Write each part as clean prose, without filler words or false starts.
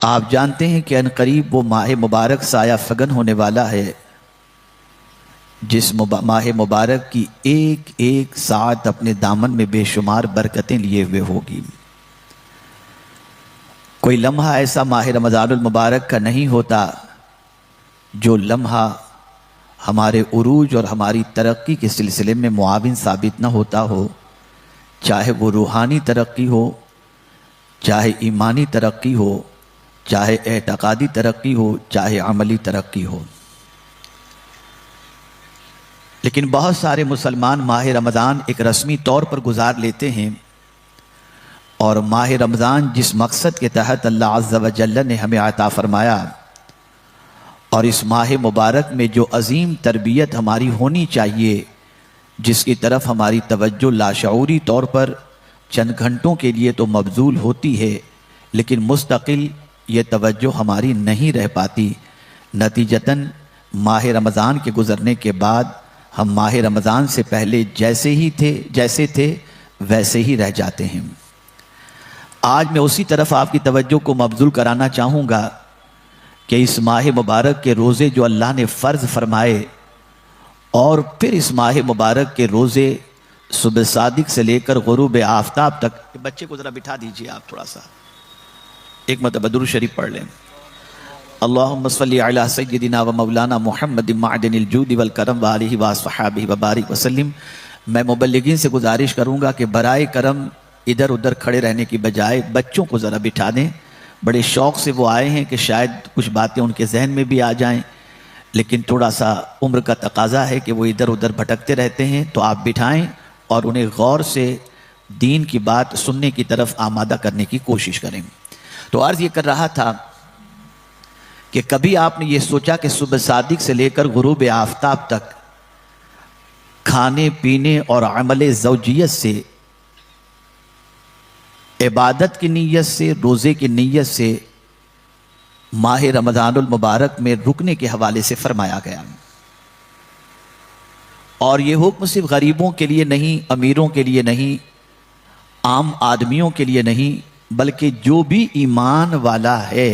آپ جانتے ہیں کہ عنقریب وہ ماہ مبارک سایہ فگن ہونے والا ہے جس ماہ مبارک کی ایک ایک ساعت اپنے دامن میں بے شمار برکتیں لیے ہوئے ہوگی۔ کوئی لمحہ ایسا ماہ رمضان المبارک کا نہیں ہوتا جو لمحہ ہمارے عروج اور ہماری ترقی کے سلسلے میں معاون ثابت نہ ہوتا ہو، چاہے وہ روحانی ترقی ہو، چاہے ایمانی ترقی ہو، چاہے اعتقادی ترقی ہو، چاہے عملی ترقی ہو۔ لیکن بہت سارے مسلمان ماہ رمضان ایک رسمی طور پر گزار لیتے ہیں، اور ماہ رمضان جس مقصد کے تحت اللہ عز و جل نے ہمیں عطا فرمایا، اور اس ماہ مبارک میں جو عظیم تربیت ہماری ہونی چاہیے، جس کی طرف ہماری توجہ لاشعوری طور پر چند گھنٹوں کے لیے تو مبذول ہوتی ہے، لیکن مستقل یہ توجہ ہماری نہیں رہ پاتی۔ نتیجتاً ماہ رمضان کے گزرنے کے بعد ہم ماہ رمضان سے پہلے جیسے تھے ویسے ہی رہ جاتے ہیں۔ آج میں اسی طرف آپ کی توجہ کو مبذول کرانا چاہوں گا کہ اس ماہ مبارک کے روزے جو اللہ نے فرض فرمائے، اور پھر اس ماہ مبارک کے روزے صبح صادق سے لے کر غروب آفتاب تک۔ بچے کو ذرا بٹھا دیجئے، آپ تھوڑا سا ایک مرتبہ درود شریف پڑھ لیں۔ اللہم صلی علی سیدنا و مولانا محمد معدن الجود والکرم وآلہ وصحبہ وبارک وسلم۔ میں مبلغین سے گزارش کروں گا کہ برائے کرم ادھر ادھر کھڑے رہنے کی بجائے بچوں کو ذرا بٹھا دیں۔ بڑے شوق سے وہ آئے ہیں کہ شاید کچھ باتیں ان کے ذہن میں بھی آ جائیں، لیکن تھوڑا سا عمر کا تقاضا ہے کہ وہ ادھر ادھر بھٹکتے رہتے ہیں، تو آپ بٹھائیں اور انہیں غور سے دین کی بات سننے کی طرف آمادہ کرنے کی کوشش کریں۔ تو عرض یہ کر رہا تھا کہ کبھی آپ نے یہ سوچا کہ صبح صادق سے لے کر غروب آفتاب تک کھانے پینے اور عمل زوجیت سے، عبادت کی نیت سے، روزے کی نیت سے ماہ رمضان المبارک میں رکنے کے حوالے سے فرمایا گیا، اور یہ حکم صرف غریبوں کے لیے نہیں، امیروں کے لیے نہیں، عام آدمیوں کے لیے نہیں، بلکہ جو بھی ایمان والا ہے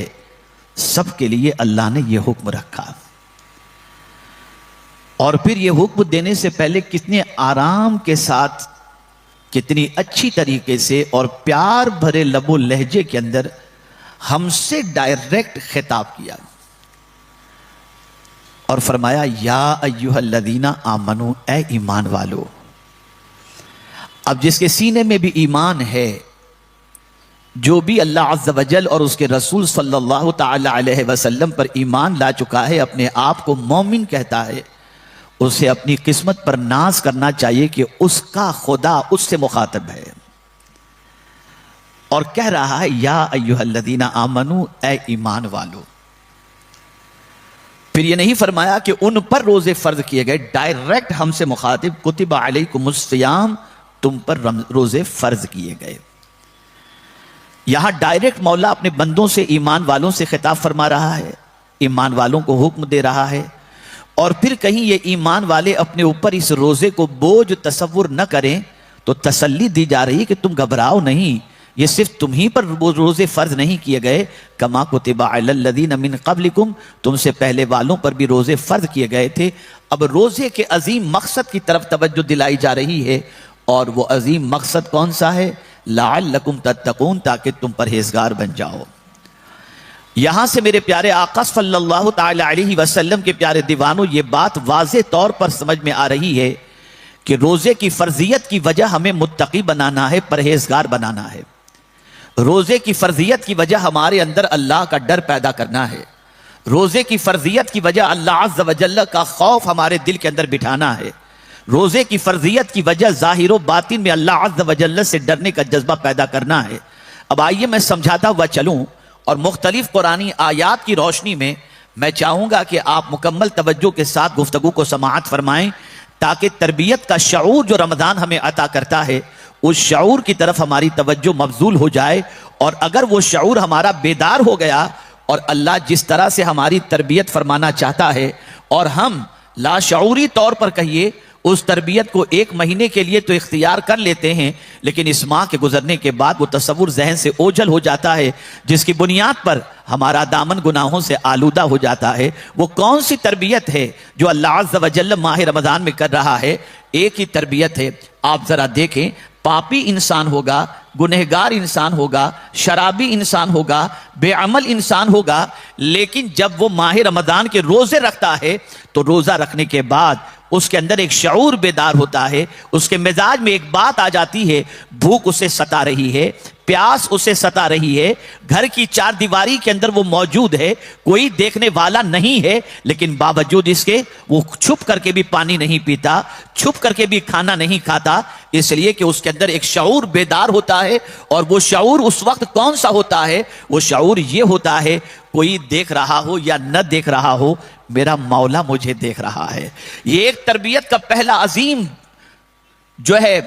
سب کے لیے اللہ نے یہ حکم رکھا۔ اور پھر یہ حکم دینے سے پہلے کتنے آرام کے ساتھ، کتنی اچھی طریقے سے اور پیار بھرے لب و لہجے کے اندر ہم سے ڈائریکٹ خطاب کیا، اور فرمایا یا ایھا الذین آمنو، اے ایمان والو۔ اب جس کے سینے میں بھی ایمان ہے، جو بھی اللہ عز و جل اور اس کے رسول صلی اللہ تعالی علیہ وسلم پر ایمان لا چکا ہے، اپنے آپ کو مومن کہتا ہے، اسے اپنی قسمت پر ناز کرنا چاہیے کہ اس کا خدا اس سے مخاطب ہے، اور کہہ رہا ہے یا ایھا الذین آمنو، اے ایمان والو۔ پھر یہ نہیں فرمایا کہ ان پر روزے فرض کیے گئے، ڈائریکٹ ہم سے مخاطب، کتب علیکم الصیام، تم پر روزے فرض کیے گئے۔ یہاں ڈائریکٹ مولا اپنے بندوں سے، ایمان والوں سے خطاب فرما رہا ہے، ایمان والوں کو حکم دے رہا ہے، اور پھر کہیں یہ ایمان والے اپنے اوپر اس روزے کو بوجھ تصور نہ کریں، تو تسلی دی جا رہی ہے کہ تم گھبراؤ نہیں، یہ صرف تمہیں پر روزے فرض نہیں کیے گئے، کما کتب علی الذین من قبلکم، تم سے پہلے والوں پر بھی روزے فرض کیے گئے تھے۔ اب روزے کے عظیم مقصد کی طرف توجہ دلائی جا رہی ہے، اور وہ عظیم مقصد کون سا ہے؟ لعلکم تتقون، تاکہ تم پرہیزگار بن جاؤ۔ یہاں سے میرے پیارے آقا صلی اللہ تعالی علیہ وسلم کے پیارے دیوانوں، یہ بات واضح طور پر سمجھ میں آ رہی ہے کہ روزے کی فرضیت کی وجہ ہمیں متقی بنانا ہے، پرہیزگار بنانا ہے۔ روزے کی فرضیت کی وجہ ہمارے اندر اللہ کا ڈر پیدا کرنا ہے۔ روزے کی فرضیت کی وجہ اللہ عز و جل کا خوف ہمارے دل کے اندر بٹھانا ہے۔ روزے کی فرضیت کی وجہ ظاہر و باطن میں اللہ عز و جل سے ڈرنے کا جذبہ پیدا کرنا ہے۔ اب آئیے میں سمجھاتا ہوا چلوں، اور مختلف قرآنی آیات کی روشنی میں میں چاہوں گا کہ آپ مکمل توجہ کے ساتھ گفتگو کو سماعت فرمائیں، تاکہ تربیت کا شعور جو رمضان ہمیں عطا کرتا ہے، اس شعور کی طرف ہماری توجہ مبذول ہو جائے، اور اگر وہ شعور ہمارا بیدار ہو گیا، اور اللہ جس طرح سے ہماری تربیت فرمانا چاہتا ہے، اور ہم لاشعوری طور پر کہیے اس تربیت کو 1 مہینے کے لیے تو اختیار کر لیتے ہیں، لیکن اس ماہ کے گزرنے کے بعد وہ تصور ذہن سے اوجھل ہو جاتا ہے، جس کی بنیاد پر ہمارا دامن گناہوں سے آلودہ ہو جاتا ہے۔ وہ کون سی تربیت ہے جو اللہ عز و جل ماہ رمضان میں کر رہا ہے؟ ایک ہی تربیت ہے۔ آپ ذرا دیکھیں، پاپی انسان ہوگا، گنہگار انسان ہوگا، شرابی انسان ہوگا، بے عمل انسان ہوگا، لیکن جب وہ ماہ رمضان کے روزے رکھتا ہے تو روزہ رکھنے کے بعد اس کے اندر ایک شعور بیدار ہوتا ہے، اس کے مزاج میں ایک بات آ جاتی ہے، بھوک اسے ستا رہی ہے، پیاس اسے ستا رہی ہے، گھر کی 4 دیواری کے اندر وہ موجود ہے، کوئی دیکھنے والا نہیں ہے، لیکن باوجود اس کے وہ چھپ کر کے بھی پانی نہیں پیتا، چھپ کر کے بھی کھانا نہیں کھاتا، اس لیے کہ اس کے اندر ایک شعور بیدار ہوتا ہے۔ اور وہ شعور اس وقت کون سا ہوتا ہے؟ وہ شعور یہ ہوتا ہے، کوئی دیکھ رہا ہو یا نہ دیکھ رہا ہو، میرا مولا مجھے دیکھ رہا ہے۔ یہ ایک تربیت کا پہلا عظیم جو ہے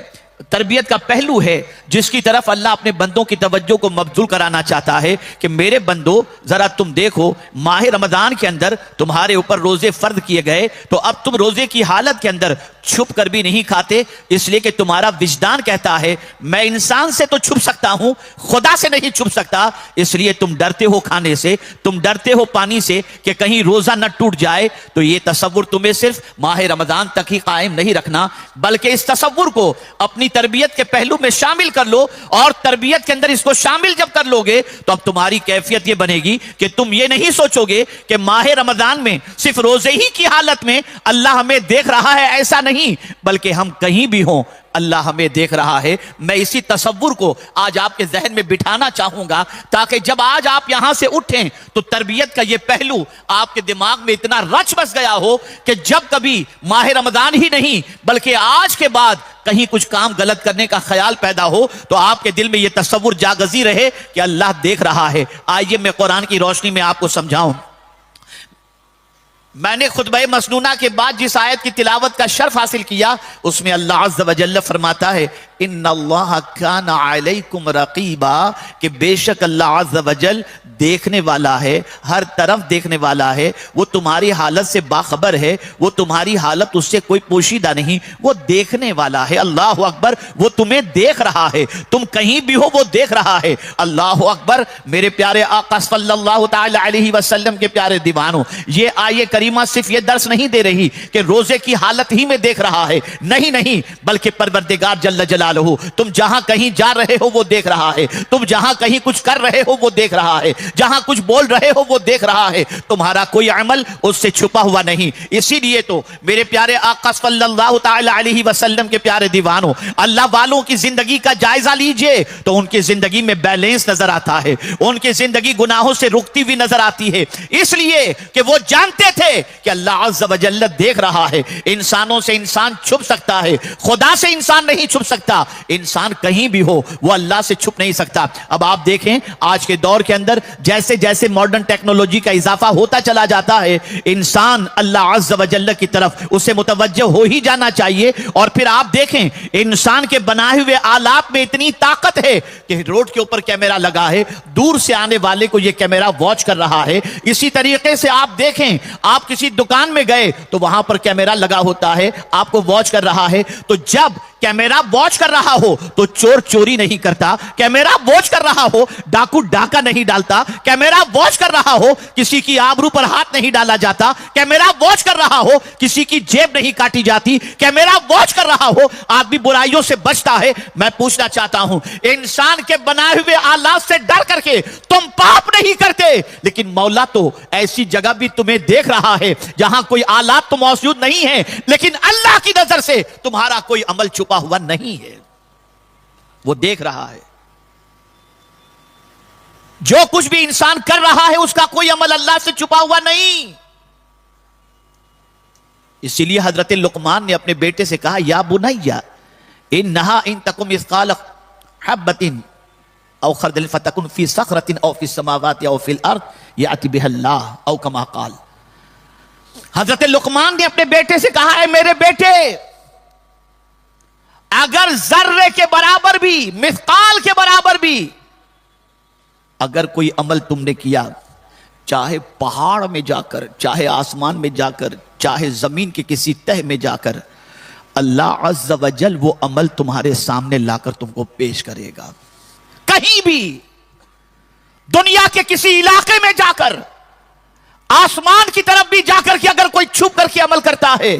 تربیت کا پہلو ہے، جس کی طرف اللہ اپنے بندوں کی توجہ کو مبذول کرانا چاہتا ہے کہ میرے بندو ذرا تم دیکھو، ماہ رمضان کے اندر تمہارے اوپر روزے فرض کیے گئے، تو اب تم روزے کی حالت کے اندر چھپ کر بھی نہیں کھاتے، اس لیے کہ تمہارا وجدان کہتا ہے میں انسان سے تو چھپ سکتا ہوں، خدا سے نہیں چھپ سکتا، اس لیے تم ڈرتے ہو کھانے سے، تم ڈرتے ہو پانی سے کہ کہیں روزہ نہ ٹوٹ جائے۔ تو یہ تصور تمہیں صرف ماہ رمضان تک ہی قائم نہیں رکھنا، بلکہ اس تصور کو اپنی تربیت کے پہلو میں شامل کر لو، اور تربیت کے اندر اس کو شامل جب کر لو گے تو اب تمہاری کیفیت یہ بنے گی کہ تم یہ نہیں سوچو گے کہ ماہ رمضان میں صرف روزے ہی کی حالت میں اللہ ہمیں دیکھ رہا ہے، ایسا نہیں، بلکہ ہم کہیں بھی ہوں اللہ ہمیں دیکھ رہا ہے۔ میں اسی تصور کو آج آپ کے ذہن میں بٹھانا چاہوں گا، تاکہ جب آج آپ یہاں سے اٹھیں تو تربیت کا یہ پہلو آپ کے دماغ میں اتنا رچ بس گیا ہو کہ جب کبھی ماہ رمضان ہی نہیں بلکہ آج کے بعد کہیں کچھ کام غلط کرنے کا خیال پیدا ہو تو آپ کے دل میں یہ تصور جاگزی رہے کہ اللہ دیکھ رہا ہے۔ آئیے میں قرآن کی روشنی میں آپ کو سمجھاؤں۔ میں نے خطبہ مسنونہ کے بعد جس آیت کی تلاوت کا شرف حاصل کیا، اس میں اللہ عز و جل فرماتا ہے ان اللہ کان علیکم رقیبا، کہ بے شک اللہ عز و جل دیکھنے والا ہے، ہر طرف دیکھنے والا ہے، وہ تمہاری حالت سے باخبر ہے، وہ تمہاری حالت اس سے کوئی پوشیدہ نہیں، وہ دیکھنے والا ہے۔ اللہ اکبر، وہ تمہیں دیکھ رہا ہے، تم کہیں بھی ہو وہ دیکھ رہا ہے۔ اللہ اکبر۔ میرے پیارے آقا صلی اللہ تعالی علیہ وسلم کے پیارے دیوانوں، یہ آیت کریمہ صرف یہ درس نہیں دے رہی کہ روزے کی حالت ہی میں دیکھ رہا ہے، نہیں، بلکہ پروردگار جل جلالہ تم جہاں کہیں جا رہے ہو وہ دیکھ رہا ہے، تم جہاں کہیں کچھ کر رہے ہو وہ دیکھ رہا ہے، جہاں کچھ بول رہے ہو وہ دیکھ رہا ہے، تمہارا کوئی عمل اس سے چھپا ہوا نہیں۔ اسی لیے تو میرے پیارے آقا صلی اللہ تعالی علیہ وسلم کے پیارے دیوانوں، اللہ والوں کی زندگی کا جائزہ لیجئے تو ان کی زندگی میں بیلنس نظر آتا ہے، ان کی زندگی گناہوں سے رکتی ہوئی نظر آتی ہے، اس لیے کہ وہ جانتے تھے کہ اللہ عز و جل دیکھ رہا ہے۔ انسانوں سے انسان چھپ سکتا ہے، خدا سے انسان نہیں چھپ سکتا۔ انسان کہیں بھی ہو وہ اللہ سے چھپ نہیں سکتا۔ اب آپ دیکھیں آج کے دور کے اندر جیسے جیسے ماڈرن ٹیکنالوجی کا اضافہ ہوتا چلا جاتا ہے، انسان اللہ عز و جل کی طرف اسے متوجہ ہو ہی جانا چاہیے۔ اور پھر آپ دیکھیں انسان کے بنائے ہوئے آلات میں اتنی طاقت ہے کہ روڈ کے اوپر کیمرہ لگا ہے، دور سے آنے والے کو یہ کیمرہ واچ کر رہا ہے۔ اسی طریقے سے آپ دیکھیں، آپ کسی دکان میں گئے تو وہاں پر کیمرہ لگا ہوتا ہے، آپ کو واچ کر رہا ہے۔ تو جب کیمرہ واچ کر رہا ہو تو چور چوری نہیں کرتا، کیمرہ واچ کر رہا ہو ڈاکو ڈاکہ نہیں ڈالتا، کیمرہ واچ کر رہا ہو کسی کی آبرو پر ہاتھ نہیں ڈالا جاتا، کیمرہ واچ کر رہا ہو کسی کی جیب نہیں کاٹی جاتی، کیمرہ واچ کر رہا ہو آدمی برائیوں سے بچتا ہے۔ میں پوچھنا چاہتا ہوں، انسان کے بنائے ہوئے آلات سے ڈر کر کے تم پاپ نہیں کرتے، لیکن مولا تو ایسی جگہ بھی تمہیں دیکھ رہا ہے جہاں کوئی آلات تو موجود نہیں ہے، لیکن اللہ کی نظر سے تمہارا کوئی عمل چھپا ہوا نہیں ہے، وہ دیکھ رہا ہے۔ جو کچھ بھی انسان کر رہا ہے اس کا کوئی عمل اللہ سے چھپا ہوا نہیں۔ اسی لیے حضرت لقمان نے اپنے بیٹے سے کہا یا بنیا انہا ان تکم مثقال حبۃ او خردل فتکن فی صخرۃ او فی السماوات او فی الارض یأتی بها اللہ او کما قال۔ حضرت لقمان نے اپنے بیٹے سے کہا ہے میرے بیٹے، اگر ذرے کے برابر بھی، مثقال کے برابر بھی اگر کوئی عمل تم نے کیا، چاہے پہاڑ میں جا کر، چاہے آسمان میں جا کر، چاہے زمین کے کسی تہ میں جا کر، اللہ عز و جل وہ عمل تمہارے سامنے لا کر تم کو پیش کرے گا. کہیں بھی دنیا کے کسی علاقے میں جا کر، آسمان کی طرف بھی جا کر کے اگر کوئی چھپ کر کے عمل کرتا ہے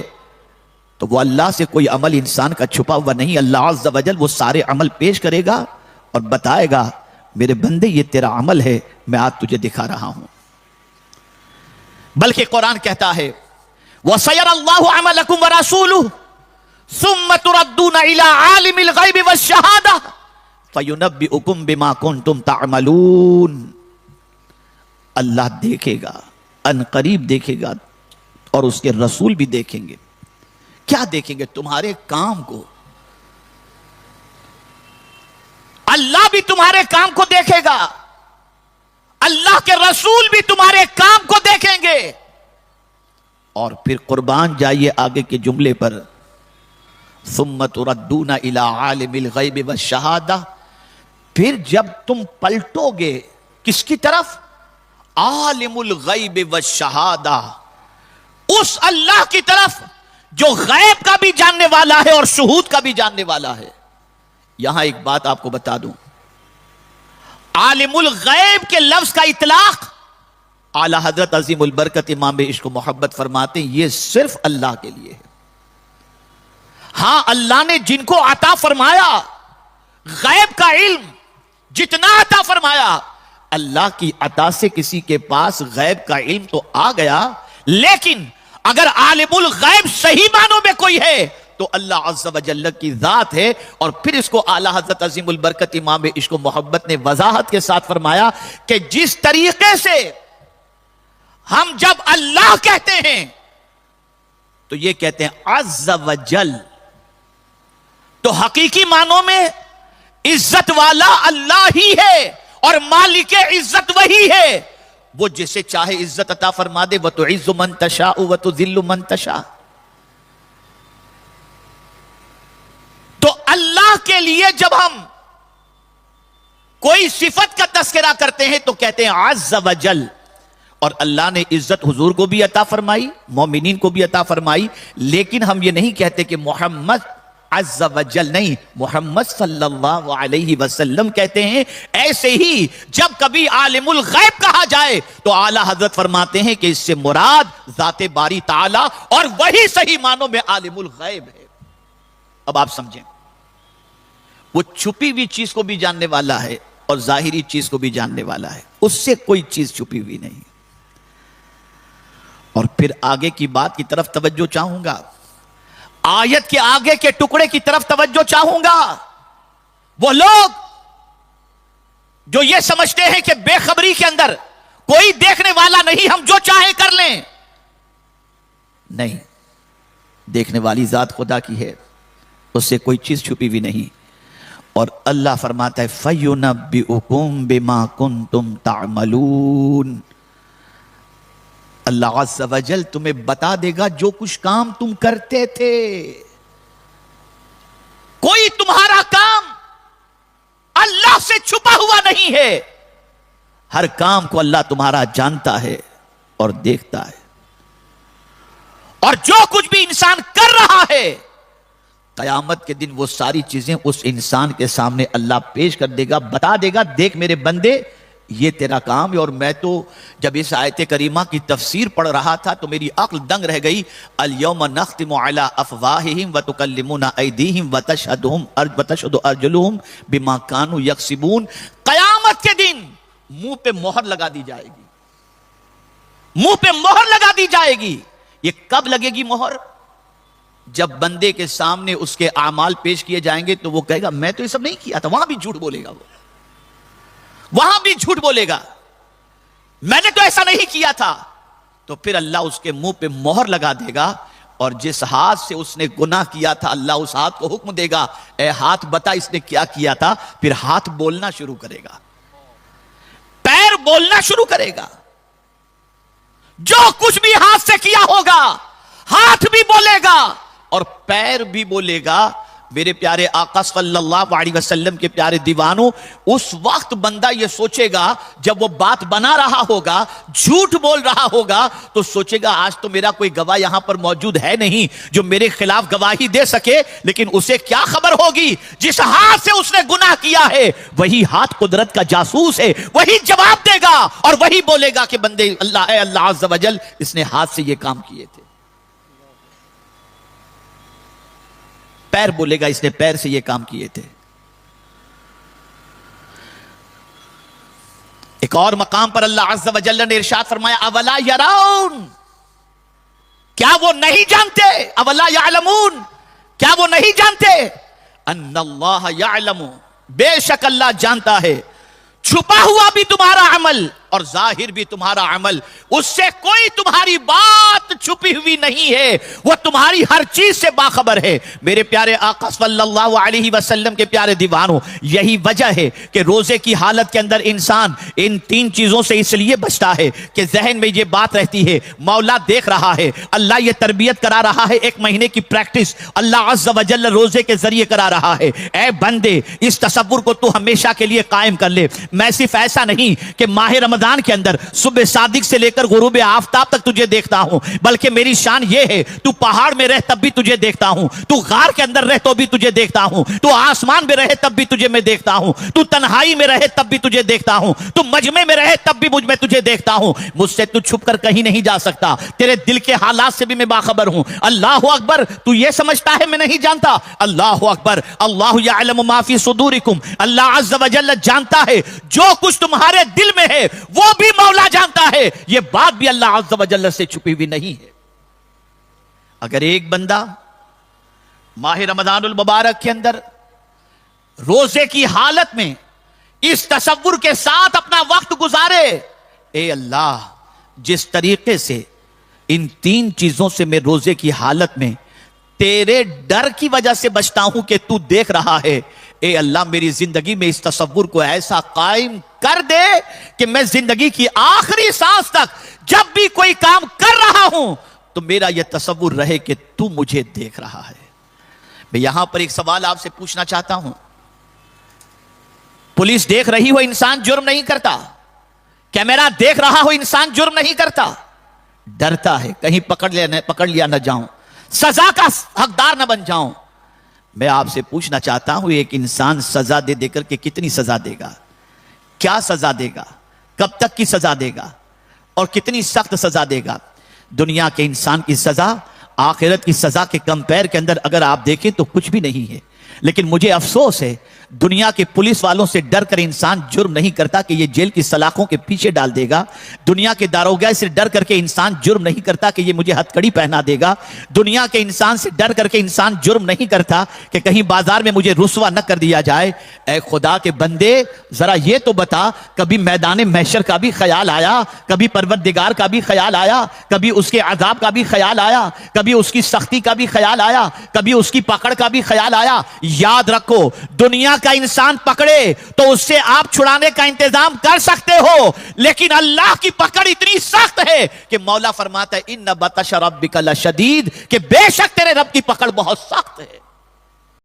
تو وہ اللہ سے کوئی عمل انسان کا چھپا ہوا نہیں. اللہ عز و جل وہ سارے عمل پیش کرے گا اور بتائے گا میرے بندے یہ تیرا عمل ہے، میں آج تجھے دکھا رہا ہوں. بلکہ قرآن کہتا ہے وَسَيَرَى اللَّهُ عَمَلَكُمْ وَرَسُولُهُ ثُمَّ تُرَدُّونَ إِلَىٰ عَالِمِ الْغَيْبِ وَالشَّهَادَةِ فَيُنَبِّئُكُم بِمَا كُنتُمْ تَعْمَلُونَ. اللہ دیکھے گا، ان قریب دیکھے گا، اور اس کے رسول بھی دیکھیں گے. کیا دیکھیں گے؟ تمہارے کام کو. اللہ بھی تمہارے کام کو دیکھے گا، اللہ کے رسول بھی تمہارے کام کو دیکھیں گے. اور پھر قربان جائیے آگے کے جملے پر ثم تردون الی عالم الغیب والشہادہ. پھر جب تم پلٹو گے کس کی طرف؟ عالم الغیب والشہادہ، اس اللہ کی طرف جو غیب کا بھی جاننے والا ہے اور شہود کا بھی جاننے والا ہے. یہاں ایک بات آپ کو بتا دوں، عالم الغیب کے لفظ کا اطلاق اعلی حضرت عظیم البرکت امام عشق و محبت فرماتے ہیں یہ صرف اللہ کے لیے ہے. ہاں اللہ نے جن کو عطا فرمایا غیب کا علم، جتنا عطا فرمایا، اللہ کی عطا سے کسی کے پاس غیب کا علم تو آ گیا، لیکن اگر عالم الغیب صحیح معنوں میں کوئی ہے تو اللہ عز و جل کی ذات ہے. اور پھر اس کو اعلی حضرت عظیم البرکت امام عشق و محبت نے وضاحت کے ساتھ فرمایا کہ جس طریقے سے ہم جب اللہ کہتے ہیں تو یہ کہتے ہیں عز و جل، تو حقیقی معنوں میں عزت والا اللہ ہی ہے اور مالک عزت وہی ہے. وہ جسے چاہے عزت عطا فرما دے. وَتُعِزُّ مَن تَشَاءُ وَتُذِلُّ مَن تَشَاءُ. تو اللہ کے لیے جب ہم کوئی صفت کا تذکرہ کرتے ہیں تو کہتے ہیں عز و جل. اور اللہ نے عزت حضور کو بھی عطا فرمائی، مومنین کو بھی عطا فرمائی، لیکن ہم یہ نہیں کہتے کہ محمد عز و جل، نہیں، محمد صلی اللہ علیہ وسلم کہتے ہیں. ایسے ہی جب کبھی عالم الغیب کہا جائے تو اعلی حضرت فرماتے ہیں کہ اس سے مراد ذات باری تعالی، اور وہی صحیح معنوں میں عالم الغیب ہے. اب آپ سمجھیں، وہ چھپی ہوئی چیز کو بھی جاننے والا ہے اور ظاہری چیز کو بھی جاننے والا ہے، اس سے کوئی چیز چھپی ہوئی نہیں. اور پھر آگے کی بات کی طرف توجہ چاہوں گا، آیت کے آگے کے ٹکڑے کی طرف توجہ چاہوں گا. وہ لوگ جو یہ سمجھتے ہیں کہ بے خبری کے اندر کوئی دیکھنے والا نہیں، ہم جو چاہیں کر لیں، نہیں، دیکھنے والی ذات خدا کی ہے، اس سے کوئی چیز چھپی ہوئی نہیں. اور اللہ فرماتا ہے فَيُنَبِّئُكُم بِمَا كُنتُمْ تَعْمَلُونَ. اللہ عز و جل تمہیں بتا دے گا جو کچھ کام تم کرتے تھے. کوئی تمہارا کام اللہ سے چھپا ہوا نہیں ہے، ہر کام کو اللہ تمہارا جانتا ہے اور دیکھتا ہے. اور جو کچھ بھی انسان کر رہا ہے قیامت کے دن وہ ساری چیزیں اس انسان کے سامنے اللہ پیش کر دے گا، بتا دے گا دیکھ میرے بندے یہ تیرا کام ہے. اور میں تو جب اس آیت کریمہ کی تفسیر پڑھ رہا تھا تو میری عقل دنگ رہ گئی. اليوم نختم على افواہہم وتکلمنا ایدیہم وتشہد ارجلہم بما کانوا یکسبون. قیامت کے دن منہ پہ مہر لگا دی جائے گی، منہ پہ مہر لگا دی جائے گی. یہ کب لگے گی مہر؟ جب بندے کے سامنے اس کے اعمال پیش کیے جائیں گے تو وہ کہے گا میں تو یہ سب نہیں کیا تھا. وہاں بھی جھوٹ بولے گا، وہاں بھی جھوٹ بولے گا، میں نے تو ایسا نہیں کیا تھا. تو پھر اللہ اس کے منہ پہ مہر لگا دے گا، اور جس ہاتھ سے اس نے گناہ کیا تھا اللہ اس ہاتھ کو حکم دے گا اے ہاتھ بتا اس نے کیا کیا تھا. پھر ہاتھ بولنا شروع کرے گا، پیر بولنا شروع کرے گا. جو کچھ بھی ہاتھ سے کیا ہوگا ہاتھ بھی بولے گا اور پیر بھی بولے گا. میرے پیارے آقا صلی اللہ علیہ وسلم کے پیارے دیوانوں، اس وقت بندہ یہ سوچے گا جب وہ بات بنا رہا ہوگا، جھوٹ بول رہا ہوگا، تو سوچے گا آج تو میرا کوئی گواہ یہاں پر موجود ہے نہیں جو میرے خلاف گواہی دے سکے، لیکن اسے کیا خبر ہوگی جس ہاتھ سے اس نے گناہ کیا ہے وہی ہاتھ قدرت کا جاسوس ہے، وہی جواب دے گا اور وہی بولے گا کہ بندے اللہ، اے اللہ عز و جل، اس نے ہاتھ سے یہ کام کیے تھے۔ پیر بولے گا اس نے پیر سے یہ کام کیے تھے۔ ایک اور مقام پر اللہ عز و جل نے ارشاد فرمایا اولا یرون، کیا وہ نہیں جانتے، اولا یعلمون، کیا وہ نہیں جانتے ان اللہ یعلم، بے شک اللہ جانتا ہے چھپا ہوا بھی تمہارا عمل اور ظاہر بھی تمہارا عمل، اس سے کوئی تمہاری بات چھپی ہوئی نہیں ہے، وہ تمہاری ہر چیز سے باخبر ہے۔ میرے پیارے آقا صلی اللہ علیہ وسلم کے پیارے دیوانوں، یہی وجہ ہے کہ روزے کی حالت کے اندر انسان ان تین چیزوں سے اس لیے بچتا ہے کہ ذہن میں یہ بات رہتی ہے مولا دیکھ رہا ہے، اللہ یہ تربیت کرا رہا ہے، ایک مہینے کی پریکٹس اللہ عز و جل روزے کے ذریعے کرا رہا ہے۔ اے بندے، اس تصور کو تو ہمیشہ کے لیے قائم کر لے، میں صرف ایسا نہیں کہ ماہ رمضان کے اندر صبح صادق سے لے کر غروب آفتاب تک تجھے دیکھتا ہوں، بلکہ میری شان یہ ہے تو پہاڑ میں رہ تب بھی تجھے دیکھتا ہوں، تو غار کے اندر رہ تو بھی تجھے دیکھتا ہوں، تو آسمان میں رہے تب بھی تجھے میں دیکھتا ہوں، تو تنہائی میں رہے تب بھی تجھے دیکھتا ہوں، تو مجمع میں رہے تب بھی میں تجھے دیکھتا ہوں، مجھ سے تو چھپ کر کہیں نہیں جا سکتا، تیرے دل کے حالات سے بھی میں باخبر ہوں۔ اللہ اکبر، تو یہ سمجھتا ہے میں نہیں جانتا؟ اللہ اکبر، اللہ یعلم ما فی صدورکم، اللہ عز و جل جانتا ہے جو کچھ تمہارے دل میں ہے وہ بھی مولا جانتا ہے، یہ بات بھی اللہ عز و جل سے چھپی ہوئی نہیں ہے۔ اگر ایک بندہ ماہ رمضان المبارک کے اندر روزے کی حالت میں اس تصور کے ساتھ اپنا وقت گزارے، اے اللہ جس طریقے سے ان تین چیزوں سے میں روزے کی حالت میں تیرے ڈر کی وجہ سے بچتا ہوں کہ تو دیکھ رہا ہے، اے اللہ میری زندگی میں اس تصور کو ایسا قائم کر دے کہ میں زندگی کی آخری سانس تک جب بھی کوئی کام کر رہا ہوں تو میرا یہ تصور رہے کہ تو مجھے دیکھ رہا ہے۔ میں یہاں پر ایک سوال آپ سے پوچھنا چاہتا ہوں، پولیس دیکھ رہی ہو انسان جرم نہیں کرتا، کیمرہ دیکھ رہا ہو انسان جرم نہیں کرتا، ڈرتا ہے کہیں پکڑ لیا نہ جاؤں، سزا کا حقدار نہ بن جاؤں۔ میں آپ سے پوچھنا چاہتا ہوں ایک انسان سزا دے کر کے کتنی سزا دے گا، کیا سزا دے گا، کب تک کی سزا دے گا اور کتنی سخت سزا دے گا؟ دنیا کے انسان کی سزا آخرت کی سزا کے کمپیر کے اندر اگر آپ دیکھیں تو کچھ بھی نہیں ہے، لیکن مجھے افسوس ہے دنیا کے پولیس والوں سے ڈر کر انسان جرم نہیں کرتا کہ یہ جیل کی سلاخوں کے پیچھے ڈال دے گا، دنیا کے داروگہ سے ڈر کر کے انسان جرم نہیں کرتا کہ یہ مجھے ہتھ کڑی پہنا دے گا، دنیا کے انسان سے ڈر کر کے انسان جرم نہیں کرتا کہ کہیں بازار میں مجھے رسوا نہ کر دیا جائے۔ اے خدا کے بندے ذرا یہ تو بتا، کبھی میدان محشر کا بھی خیال آیا، کبھی پروردگار کا بھی خیال آیا، کبھی اس کے عذاب کا بھی خیال آیا، کبھی اس کی سختی کا بھی خیال آیا، کبھی اس کی پکڑ کا بھی خیال آیا؟ یاد رکھو دنیا کا انسان پکڑے تو اس سے آپ چھڑانے کا انتظام کر سکتے ہو، لیکن اللہ کی پکڑ اتنی سخت ہے کہ مولا فرماتا ہے ان بطش ربک لشدید، کہ بے شک تیرے رب کی پکڑ بہت سخت ہے۔